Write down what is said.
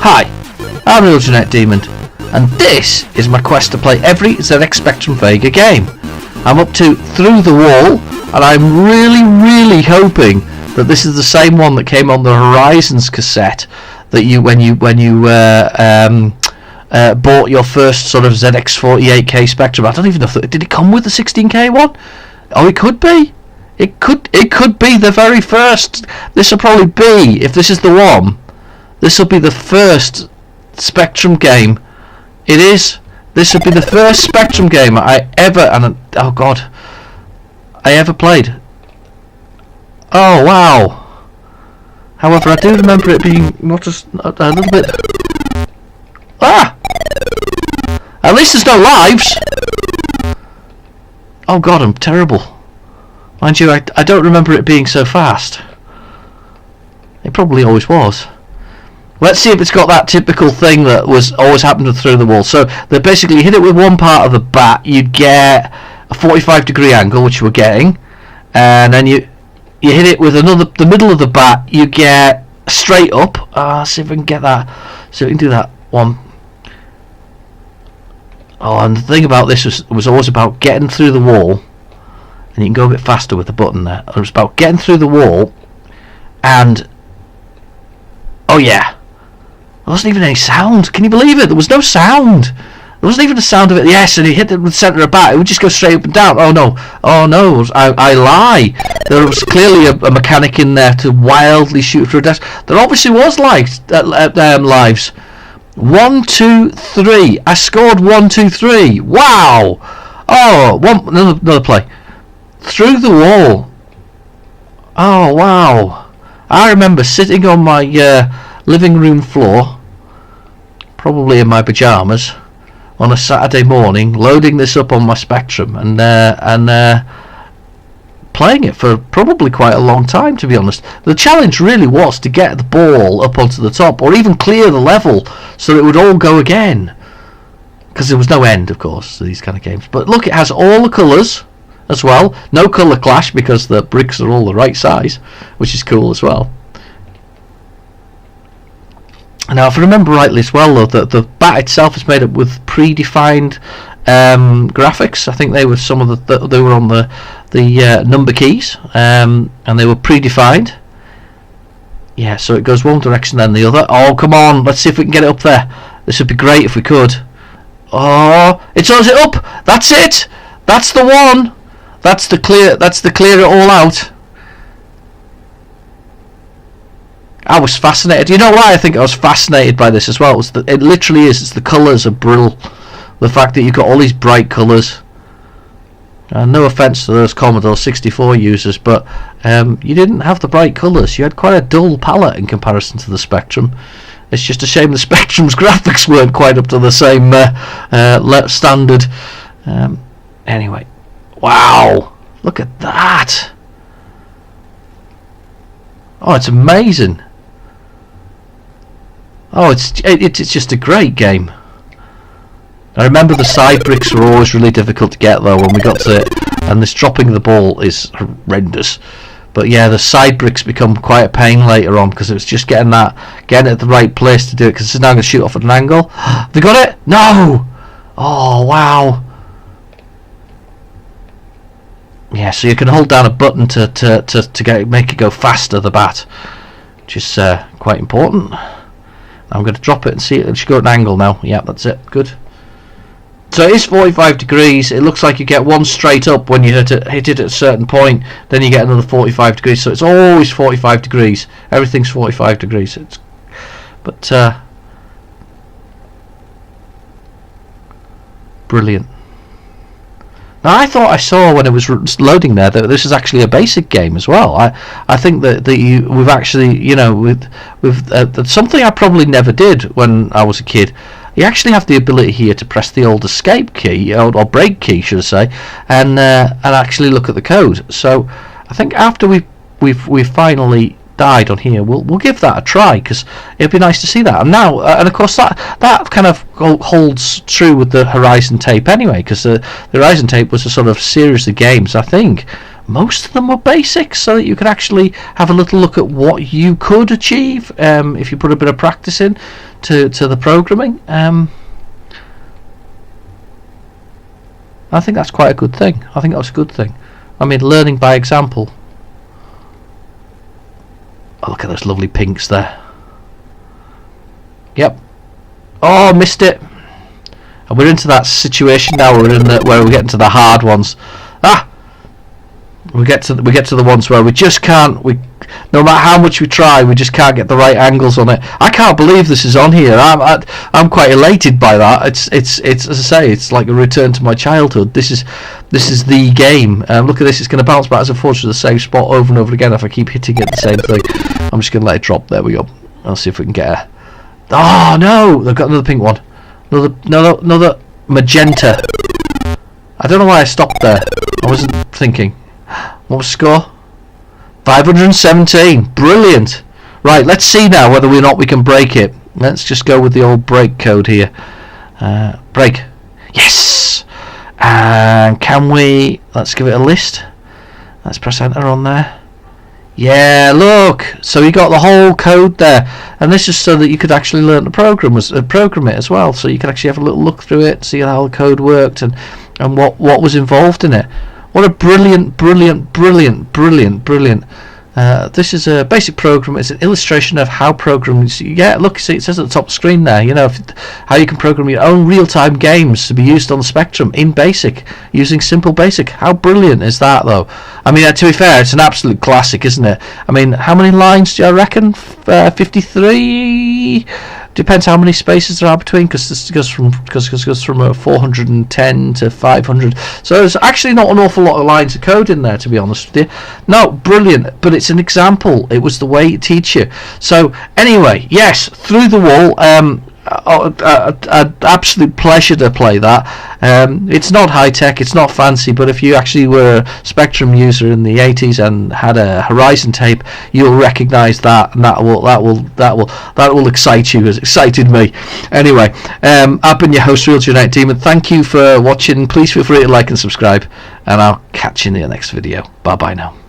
Hi, I'm Real Jeanette Demon, and this is my quest to play every ZX Spectrum Vega game. I'm up to Thro The Wall, and I'm really hoping that this is the same one that came on the Horizons cassette that you when you bought your first sort of ZX48K Spectrum. I don't even know if did it come with the 16K one? Oh, it could be. It could be the very first. This will probably be, if this is the one, this will be the first Spectrum game. It is. This will be the first Spectrum game I ever played. Oh wow. However, I do remember it being not just a little bit. Ah! At least there's no lives. Oh god, I'm terrible. Mind you, I don't remember it being so fast. It probably always was. Let's see if it's got that typical thing that was always happened Thro The Wall. So they basically hit it with one part of the bat, you'd get a 45-degree angle, which you were getting, and then you hit it with the middle of the bat, you get straight up. See if I can get that. See if we can do that one. Oh, and the thing about this was always about getting through the wall, and you can go a bit faster with the button there. It was about getting through the wall, and oh yeah, there wasn't even any sound. Can you believe it? There was no sound. There wasn't even the sound of it. Yes, and he hit it with the centre of bat. It would just go straight up and down. Oh no, I lie. There was clearly a mechanic in there to wildly shoot through a desk. There obviously was lives. 1, 2, 3. I scored 1, 2, 3. Wow. Oh, another play. Thro The Wall. Oh wow. I remember sitting on my living room floor, probably in my pyjamas, on a Saturday morning, loading this up on my Spectrum and playing it for probably quite a long time, to be honest. The challenge really was to get the ball up onto the top, or even clear the level so it would all go again, because there was no end, of course, to these kind of games. But look, it has all the colours as well. No colour clash because the bricks are all the right size, which is cool as well. Now, if I remember rightly as well, though, the bat itself is made up with predefined graphics. I think they were they were on the number keys, and they were predefined. Yeah, so it goes one direction then the other. Oh, come on, let's see if we can get it up there. This would be great if we could. Oh, is it up? That's it. That's the one. That's the clear it all out. I was fascinated. You know why I think I was fascinated by this as well? It literally is. It's the colours are brilliant. The fact that you've got all these bright colours. No offence to those Commodore 64 users, but you didn't have the bright colours. You had quite a dull palette in comparison to the Spectrum. It's just a shame the Spectrum's graphics weren't quite up to the same standard. Anyway, wow! Look at that! Oh, it's amazing. Oh, it's just a great game. I remember the side bricks were always really difficult to get though when we got to it, and this dropping the ball is horrendous. But yeah, the side bricks become quite a pain later on because it was just getting it at the right place to do it, because it's now going to shoot off at an angle. Have they got it? No! Oh wow! Yeah, so you can hold down a button to make it go faster, the bat, which is quite important. I'm going to drop it and see it should go at an angle now. Yeah, that's it. Good. So it is 45 degrees. It looks like you get one straight up when you hit it at a certain point. Then you get another 45 degrees. So it's always 45 degrees. Everything's 45 degrees. But brilliant. Now, I thought I saw when it was loading there that this is actually a basic game as well. I think that we've actually, with something I probably never did when I was a kid. You actually have the ability here to press the old escape key or break key, should I say, and actually look at the code. So I think after we've finally died on here, we'll give that a try, because it'd be nice to see that. And now, and of course that kind of holds true with the Horizon tape anyway, because the Horizon tape was a sort of series of games. I think most of them were basic, so that you could actually have a little look at what you could achieve if you put a bit of practice in to the programming. I think that's quite a good thing. I think that's a good thing. I mean, learning by example. Oh, look at those lovely pinks there. Yep. Oh, missed it. And we're into that situation now. Where we're getting to the hard ones. We get to the ones where we just can't. No matter how much we try, we just can't get the right angles on it. I can't believe this is on here. I'm quite elated by that. It's as I say, it's like a return to my childhood. This is the game. Look at this. It's going to bounce back, as unfortunately, the same spot over and over again if I keep hitting it the same thing. I'm just going to let it drop. There we go. I'll see if we can get a. Oh no! They've got another pink one. Another magenta. I don't know why I stopped there. I wasn't thinking. What was the score? 517. Brilliant. Right, let's see now whether or not we can break it. Let's just go with the old break code here. Break. Yes. And can we? Let's give it a list. Let's press enter on there. Yeah, look. So you got the whole code there, and this is so that you could actually learn to program it as well. So you could actually have a little look through it, see how the code worked, and what was involved in it. What a brilliant. This is a basic program. It's an illustration of how programs. Yeah, look, see, it says at the top of the screen there, how you can program your own real-time games to be used on the Spectrum in BASIC, using simple BASIC. How brilliant is that, though? I mean, to be fair, it's an absolute classic, isn't it? I mean, how many lines do I reckon? 53? Depends how many spaces there are between, because this goes from 410 to 500. So there's actually not an awful lot of lines of code in there, to be honest with you. No, brilliant, but it's an example. It was the way to teach you. So anyway, yes, Through the Wall. An absolute pleasure to play that. It's not high tech, it's not fancy, but if you actually were a Spectrum user in the 80s and had a Horizon tape, you'll recognise that, and that will excite you, as it excited me. Anyway, I've been your host, Real Genetic Demon. Thank you for watching. Please feel free to like and subscribe, and I'll catch you in the next video. Bye bye now.